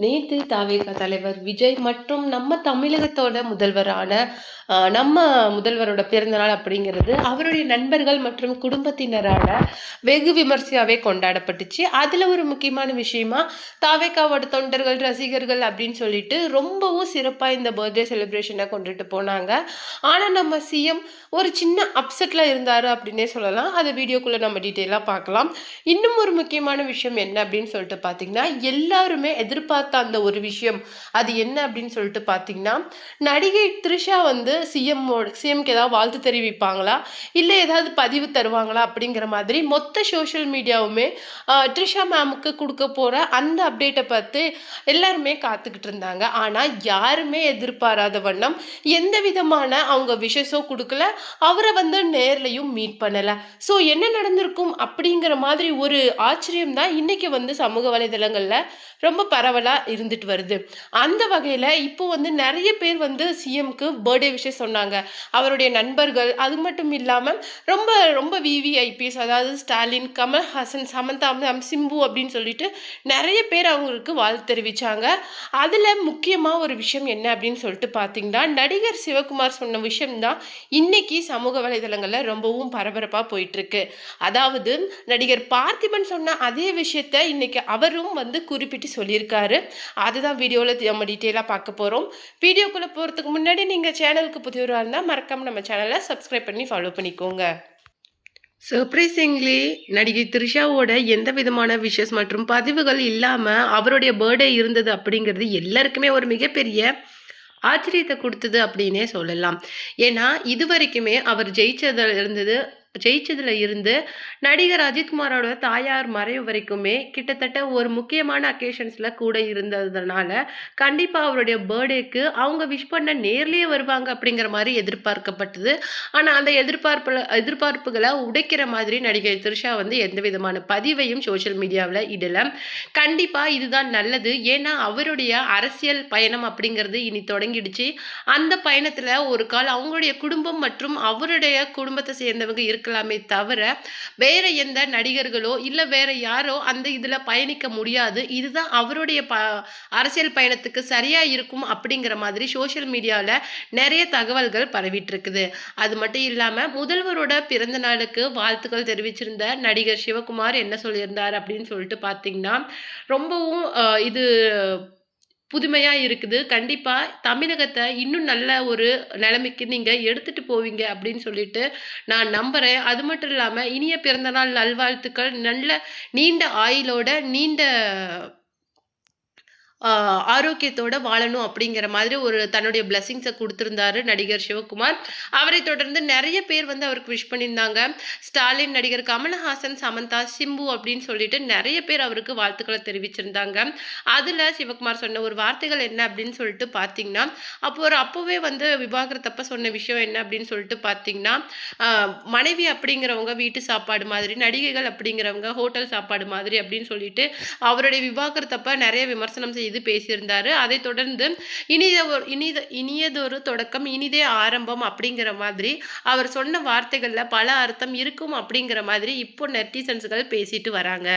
நேத்து தாவேகா தலைவர் விஜய் மற்றும் நம்ம தமிழகத்தோட முதல்வரான நம்ம முதல்வரோட பிறந்தநாள் அப்படிங்கிறது அவருடைய நண்பர்கள் மற்றும் குடும்பத்தினரால வெகு விமர்சையாவே கொண்டாடப்பட்டுச்சு. அதுல ஒரு முக்கியமான விஷயமா தாவேகாவோட தொண்டர்கள் ரசிகர்கள் அப்படின்னு சொல்லிட்டு ரொம்பவும் சிறப்பா இந்த பர்த்டே செலிப்ரேஷனை கொண்டுட்டு போனாங்க. ஆனா நம்ம சிஎம் ஒரு சின்ன அப்செட்ல இருந்தாரு அப்படின்னே சொல்லலாம். அதை வீடியோக்குள்ள நம்ம டீட்டெயிலா பார்க்கலாம். இன்னும் ஒரு முக்கியமான விஷயம் என்ன அப்படின்னு சொல்லிட்டு பார்த்தீங்கன்னா, எல்லாருமே எதிர்பார்த்த அந்த ஒரு விஷயம் அது என்ன அப்படின்னு சொல்லிட்டு பார்த்தீங்கன்னா, நடிகை த்ரிஷா வந்து சிஎம்க்கு ஏதாவது வாழ்த்து தெரிவிப்பாங்களா, இல்லை ஏதாவது பதிவு தருவாங்களா அப்படிங்கிற மாதிரி மொத்த சோஷியல் மீடியாவுமே த்ரிஷா மேமுக்கு கொடுக்க போற அந்த அப்டேட்டை பார்த்து எல்லாருமே காத்துக்கிட்டு இருந்தாங்க. ஆனா யாருமே எதிர்பாராத வண்ணம் எந்த விதமான அவங்க விஷஸோ கொடுக்கல, அவரை வந்து நேர்லையும் மீட் பண்ணல. ஸோ என்ன நடந்திருக்கும் அப்படிங்கிற மாதிரி ஒரு ஆச்சரியம் தான் இன்னைக்கு வந்து சமூக வலைதளங்கள்ல ரொம்ப பரவலா இருந்துட்டு வருது. அந்த வகையில இப்போ வந்து நிறைய பேர் வந்து சிஎம்க்கு பர்த்டே விஷயம் சொன்னாங்க. அவருடைய நண்பர்கள், அது மட்டும் இல்லாம ரொம்ப ரொம்ப விவிஐபிஎஸ், அதாவது ஸ்டாலின், கமல்ஹாசன், சமந்தா மேம், சிம்பு அப்படின்னு சொல்லிட்டு நிறைய பேர் அவங்களுக்கு வாழ்த்து தெரிவிச்சாங்க. அதுல முக்கியமா ஒரு விஷயம் என்ன அப்படின்னு சொல்லிட்டு பார்த்தீங்கன்னா, நடிகர் சிவகுமார் சொன்ன விஷயம் தான் இன்னைக்கு சமூக வலைதளங்கள்ல ரொம்பவும் பரபரப்பா போயிட்டு இருக்கு. அதாவது நடிகர் பார்த்திபன் சொன்ன அதே விஷயத்த இன்னைக்கு அவரும் வந்து குறிப்பிட்டு சொல்லியிருக்காரு. அதுதான் வீடியோவில் நம்ம டீட்டெயிலாக பார்க்க போகிறோம். வீடியோக்குள்ளே போகிறதுக்கு முன்னாடி நீங்கள் சேனலுக்கு புதியவராக இருந்தால் மறக்காமல் நம்ம சேனலை சப்ஸ்கிரைப் பண்ணி ஃபாலோ பண்ணிக்கோங்க. சர்ப்ரைசிங்லி நடிகை த்ரிஷாவோட எந்த விதமான விஷஸ் மற்றும் பதிவுகள் இல்லாமல் அவருடைய பர்த்டே இருந்தது அப்படிங்கிறது எல்லாருக்குமே ஒரு மிகப்பெரிய ஆச்சரியத்தை கொடுத்தது அப்படின்னே சொல்லலாம். ஏன்னா இது வரைக்குமே அவர் ஜெயிச்சதுல இருந்து நடிகர் அஜித்குமாரோட தாயார் மறைவு வரைக்குமே கிட்டத்தட்ட ஒரு முக்கியமான அக்கேஷன்ஸ்ல கூட இருந்ததுனால கண்டிப்பா அவருடைய பர்த்டேக்கு அவங்க விஷ் பண்ண நேர்லயே வருவாங்க அப்படிங்கிற மாதிரி எதிர்பார்க்கப்பட்டது. ஆனா அந்த எதிர்பார்ப்புகளை உடைக்கிற மாதிரி நடிகை த்ரிஷா வந்து எந்த விதமான பதிவையும் சோசியல் மீடியாவில் இடல. கண்டிப்பா இதுதான் நல்லது. ஏன்னா அவருடைய அரசியல் பயணம் அப்படிங்கிறது இனி தொடங்கிடுச்சு. அந்த பயணத்துல ஒரு கால் அவங்களுடைய குடும்பம் மற்றும் அவருடைய குடும்பத்தை சேர்ந்தவங்க இருக்கலாமே தவிர வேற எந்த நடிகர்களோ இல்ல வேற யாரோ அந்த இதுல பயணிக்க முடியாது. இதுதான் அவருடைய அரசியல் பயணத்துக்கு சரியா இருக்கும் அப்படிங்கிற மாதிரி சோசியல் மீடியால நிறைய தகவல்கள் பரவிட்டு இருக்குது. அது மட்டும் இல்லாம முதல்வரோட பிறந்த நாளுக்கு வாழ்த்துக்கள் தெரிவிச்சிருந்த நடிகர் சிவகுமார் என்ன சொல்லியிருந்தார் அப்படின்னு சொல்லிட்டு பார்த்தீங்கன்னா, ரொம்பவும் இது புதுமையா இருக்குது. கண்டிப்பா தமிழகத்த இன்னும் நல்ல ஒரு நிலைமைக்கு நீங்க எடுத்துட்டு போவீங்க அப்படின்னு சொல்லிட்டு நான் நம்புறேன். அது மட்டும் இல்லாம இனிய பிறந்தநாள் நல்வாழ்த்துக்கள். நல்ல நீண்ட ஆயுளோட நீண்ட ஆரோக்கியத்தோட வாழணும் அப்படிங்கிற மாதிரி ஒரு தன்னுடைய பிளெஸிங்ஸை கொடுத்திருந்தாரு நடிகர் சிவகுமார். அவரை தொடர்ந்து நிறைய பேர் வந்து அவருக்கு விஷ் பண்ணியிருந்தாங்க. ஸ்டாலின், நடிகர் கமல்ஹாசன், சமந்தா, சிம்பு அப்படின்னு சொல்லிட்டு நிறைய பேர் அவருக்கு வாழ்த்துக்களை தெரிவிச்சிருந்தாங்க. அதுல சிவகுமார் சொன்ன ஒரு வார்த்தைகள் என்ன அப்படின்னு சொல்லிட்டு பார்த்தீங்கன்னா, அப்போவே வந்து விவாகரத்தப்ப சொன்ன விஷயம் என்ன அப்படின்னு சொல்லிட்டு பார்த்தீங்கன்னா, மனைவி அப்படிங்கிறவங்க வீட்டு சாப்பாடு மாதிரி, நடிகைகள் அப்படிங்கிறவங்க ஹோட்டல் சாப்பாடு மாதிரி அப்படின்னு சொல்லிட்டு அவருடைய விவாகரத்தப்ப நிறைய விமர்சனம் செய்து பேசியிருந்தாரு. அதை தொடர்ந்து இனியதொரு தொடக்கம் இனிதே ஆரம்பம் அப்படிங்கிற மாதிரி அவர் சொன்ன வார்த்தைகள்ல பல அர்த்தம் இருக்கும் அப்படிங்கிற மாதிரி இப்போ நெட்டிசன்ஸ்கள் பேசிட்டு வராங்க.